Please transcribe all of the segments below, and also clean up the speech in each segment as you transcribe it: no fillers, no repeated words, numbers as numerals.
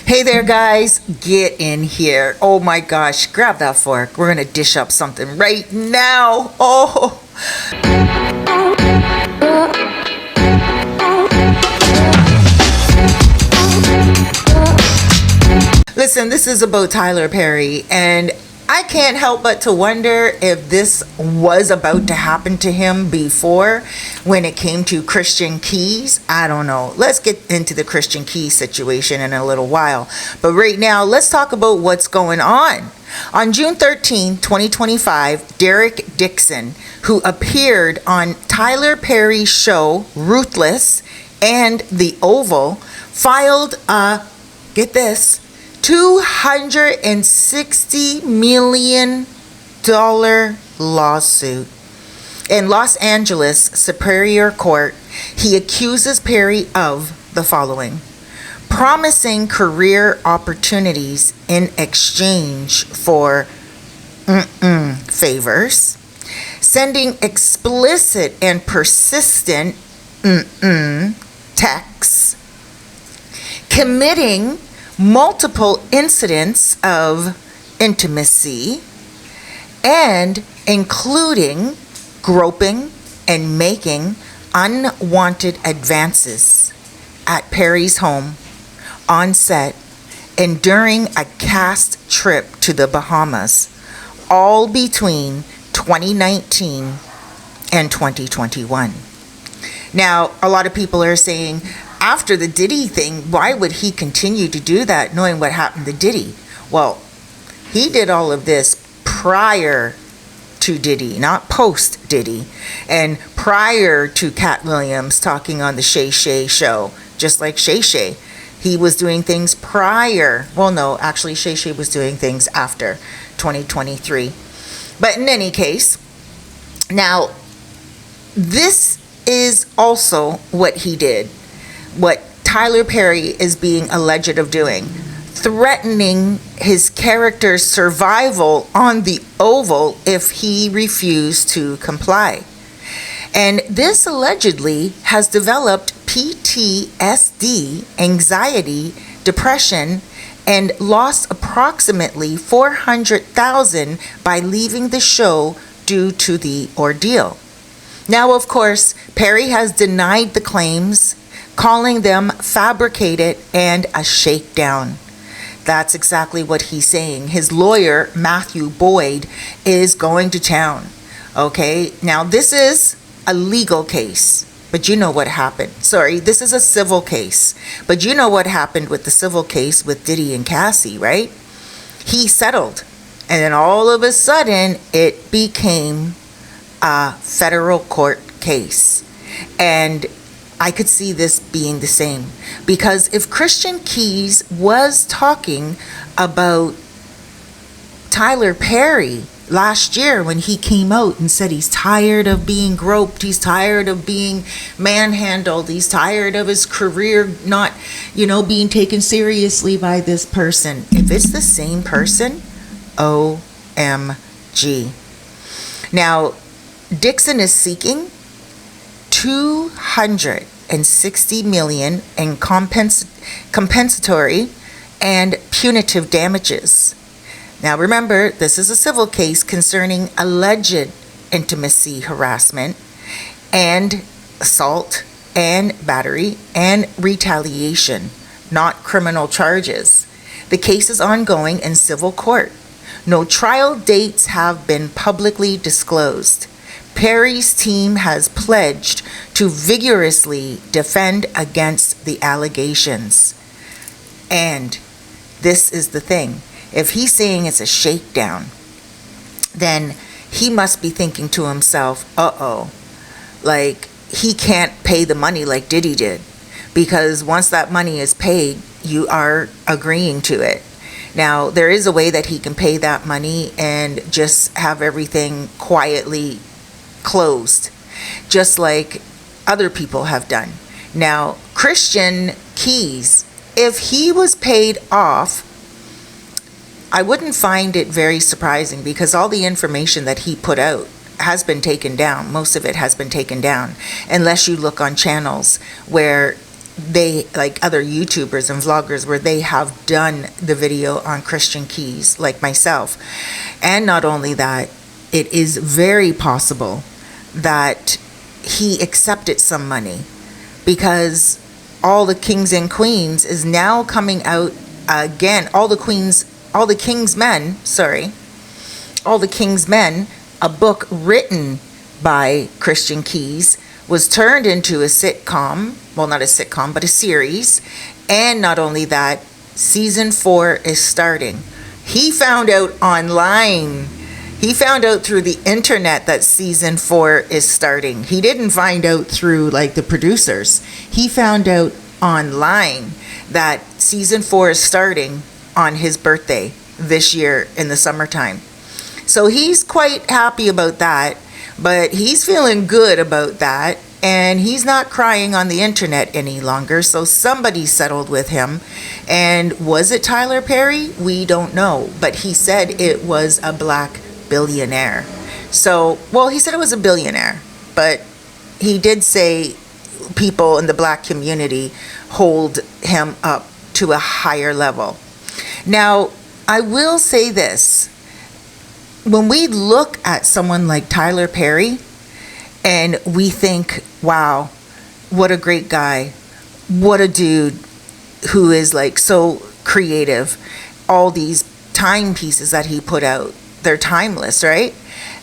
Hey there, guys. Get in here. Oh my gosh. Grab that fork. We're going to dish up something right now. Oh. Listen, this is about Tyler Perry, and I can't help but to wonder if this was about to happen to him before when it came to Christian Keys. I don't know. Let's get into the Christian Keys situation in a little while. But right now, let's talk about what's going on. On June 13, 2025, Derek Dixon, who appeared on Tyler Perry's show Ruthless and The Oval, filed a, get this, $260 million lawsuit. In Los Angeles Superior Court, he accuses Perry of the following: promising career opportunities in exchange for favors, sending explicit and persistent texts, committing multiple incidents of intimacy, and including groping and making unwanted advances at Perry's home, on set, and during a cast trip to the Bahamas, all between 2019 and 2021. Now, a lot of people are saying, after the Diddy thing, why would he continue to do that knowing what happened to Diddy? Well, he did all of this prior to Diddy, not post Diddy, and prior to Cat Williams talking on the Shay Shay show, just like Shay Shay. He was doing things prior. Well, no, actually Shay Shay was doing things after 2023. But in any case, now this is also what he did. What Tyler Perry is being alleged of doing, threatening his character's survival on the Oval if he refused to comply. And this allegedly has developed PTSD, anxiety, depression, and lost approximately $400,000 by leaving the show due to the ordeal. Now, of course, Perry has denied the claims, calling them fabricated and a shakedown. That's exactly what he's saying. His lawyer, Matthew Boyd, is going to town. Okay, now this is a legal case, but you know what happened. Sorry, this is a civil case, but you know what happened with the civil case with Diddy and Cassie, right? He settled, and then all of a sudden it became a federal court case. And I could see this being the same, because if Christian Keys was talking about Tyler Perry last year when he came out and said he's tired of being groped, he's tired of being manhandled, he's tired of his career not, being taken seriously by this person. If it's the same person, OMG. Now, Dixon is seeking $260 million in compensatory and punitive damages. Now remember, this is a civil case concerning alleged intimacy harassment and assault and battery and retaliation, not criminal charges. The case is ongoing in civil court. No trial dates have been publicly disclosed. Perry's team has pledged to vigorously defend against the allegations. And this is the thing. If he's saying it's a shakedown, then he must be thinking to himself, like he can't pay the money like Diddy did. Because once that money is paid, you are agreeing to it. Now, there is a way that he can pay that money and just have everything quietly closed, just like other people have done. Now, Christian Keys, if he was paid off, I wouldn't find it very surprising, because all the information that he put out has been taken down. Most of it has been taken down, unless you look on channels where they, like other YouTubers and vloggers, where they have done the video on Christian keys, like myself. And not only that, it is very possible that he accepted some money, because all the kings and queens is now coming out again. All the king's men, a book written by Christian Keys, was turned into a sitcom. Well, not a sitcom, but a series. And not only that, season 4 is starting. He found out online. He found out through the internet that season 4 is starting. He didn't find out through like the producers. He found out online that season 4 is starting on his birthday this year in the summertime. So he's quite happy about that, but he's feeling good about that, and he's not crying on the internet any longer. So somebody settled with him. And was it Tyler Perry? We don't know, but he said it was a black billionaire. So, well, he said it was a billionaire, but he did say people in the black community hold him up to a higher level. Now, I will say this. When we look at someone like Tyler Perry and we think, wow, what a great guy, what a dude who is like so creative, all these timepieces that he put out, they're timeless, right?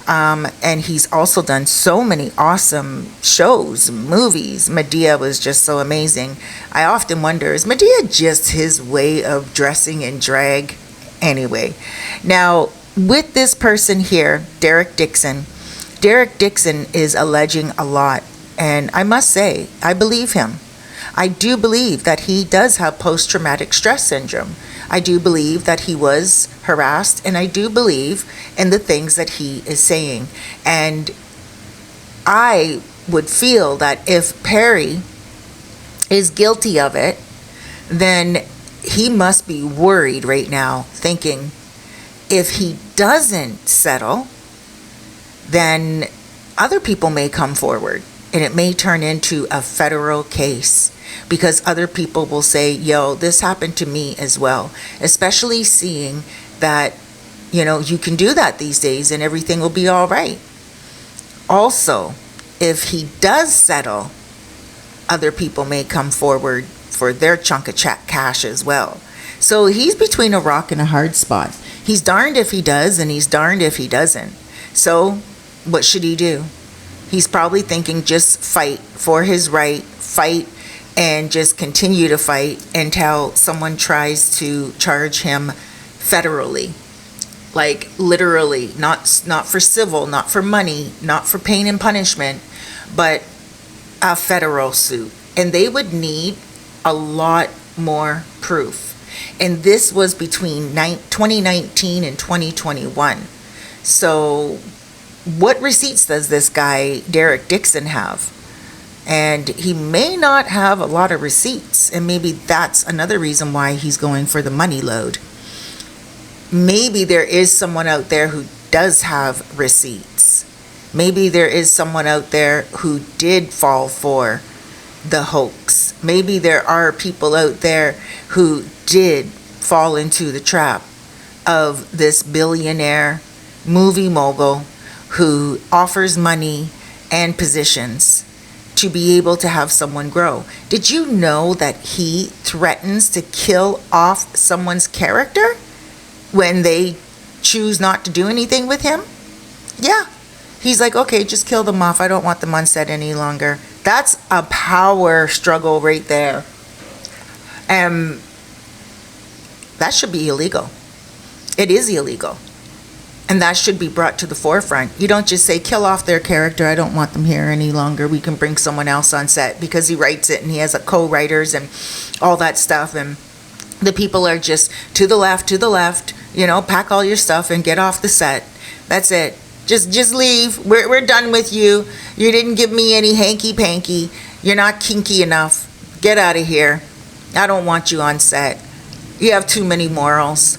And he's also done so many awesome shows, movies. Medea was just so amazing. I often wonder, is Medea just his way of dressing in drag? Anyway, now with this person here, Derek Dixon is alleging a lot. And I must say, I believe him. I do believe that he does have post-traumatic stress syndrome. I do believe that he was harassed, and I do believe in the things that he is saying. And I would feel that if Perry is guilty of it, then he must be worried right now, thinking if he doesn't settle, then other people may come forward, and it may turn into a federal case, because other people will say, yo, this happened to me as well, especially seeing that, you can do that these days and everything will be all right. Also, if he does settle, other people may come forward for their chunk of cash as well. So he's between a rock and a hard spot. He's darned if he does, and he's darned if he doesn't. So what should he do? He's probably thinking, just fight for his right, fight, and just continue to fight until someone tries to charge him federally. Like literally, not for civil, not for money, not for pain and punishment, but a federal suit. And they would need a lot more proof. And this was between 2019 and 2021. So what receipts does this guy, Derek Dixon, have? And he may not have a lot of receipts. And maybe that's another reason why he's going for the money load. Maybe there is someone out there who does have receipts. Maybe there is someone out there who did fall for the hoax. Maybe there are people out there who did fall into the trap of this billionaire movie mogul who offers money and positions to be able to have someone grow. Did you know that he threatens to kill off someone's character when they choose not to do anything with him? Yeah. He's like, okay, just kill them off. I don't want them on set any longer. That's a power struggle right there. That should be illegal. It is illegal. And that should be brought to the forefront. You don't just say, kill off their character. I don't want them here any longer. We can bring someone else on set, because he writes it and he has co-writers and all that stuff. And the people are just to the left, pack all your stuff and get off the set. That's it. Just leave. We're done with you. You didn't give me any hanky-panky. You're not kinky enough. Get out of here. I don't want you on set. You have too many morals.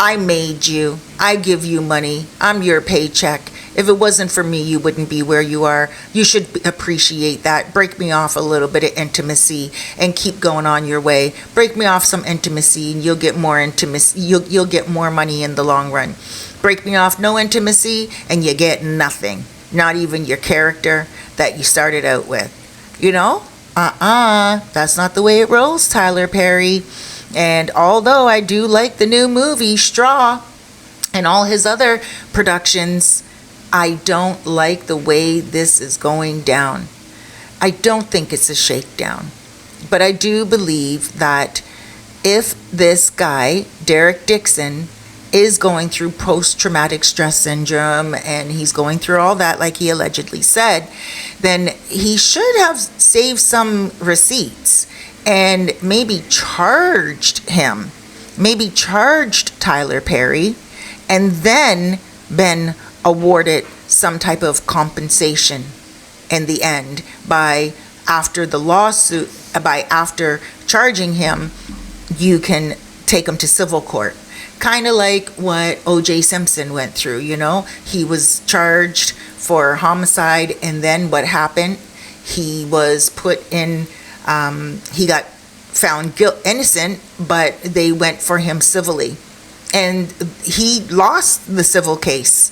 I made you. I give you money. I'm your paycheck. If it wasn't for me, you wouldn't be where you are. You should appreciate that. Break me off a little bit of intimacy and keep going on your way. Break me off some intimacy and you'll get more intimacy. You'll get more money in the long run. Break me off no intimacy and you get nothing. Not even your character that you started out with. You know? That's not the way it rolls, Tyler Perry. And although I do like the new movie Straw and all his other productions, I don't like the way this is going down. I don't think it's a shakedown. But I do believe that if this guy, Derek Dixon, is going through post-traumatic stress syndrome and he's going through all that like he allegedly said, then he should have saved some receipts and maybe charged him, maybe charged Tyler Perry, and then been awarded some type of compensation in the end by after the lawsuit, by after charging him, you can take him to civil court. Kind of like what O.J. Simpson went through, you know? He was charged for homicide, and then what happened? He was put in, he got found innocent, but they went for him civilly. And he lost the civil case,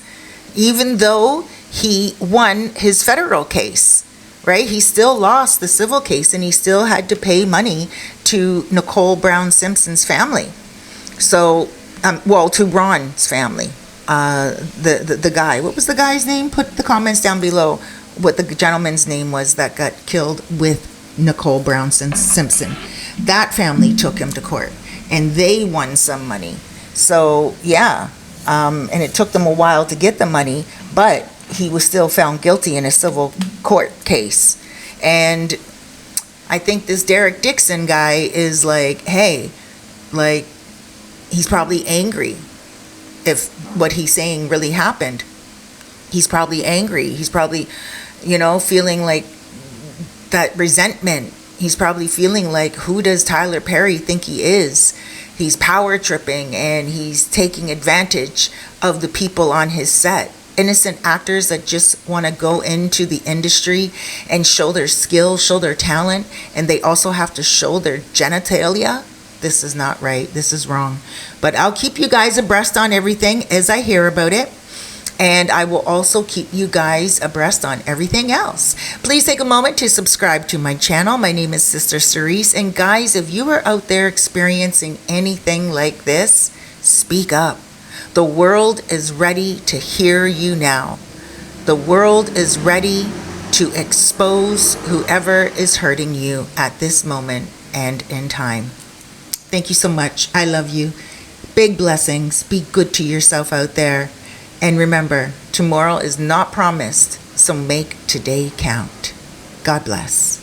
even though he won his federal case, right? He still lost the civil case, and he still had to pay money to Nicole Brown Simpson's family. So, to Ron's family, the guy. What was the guy's name? Put the comments down below what the gentleman's name was that got killed with Nicole Brown Simpson. That family took him to court, and they won some money. So, yeah, and it took them a while to get the money, but he was still found guilty in a civil court case. And I think this Derek Dixon guy is like, hey, like, he's probably angry if what he's saying really happened. He's probably angry. He's probably, feeling like that resentment. He's probably feeling like, who does Tyler Perry think he is? He's power tripping and he's taking advantage of the people on his set. Innocent actors that just want to go into the industry and show their skill, show their talent, and they also have to show their genitalia. This is not right. This is wrong. But I'll keep you guys abreast on everything as I hear about it. And I will also keep you guys abreast on everything else. Please take a moment to subscribe to my channel. My name is Sister Cerise. And guys, if you are out there experiencing anything like this, speak up. The world is ready to hear you now. The world is ready to expose whoever is hurting you at this moment and in time. Thank you so much. I love you. Big blessings. Be good to yourself out there. And remember, tomorrow is not promised, so make today count. God bless.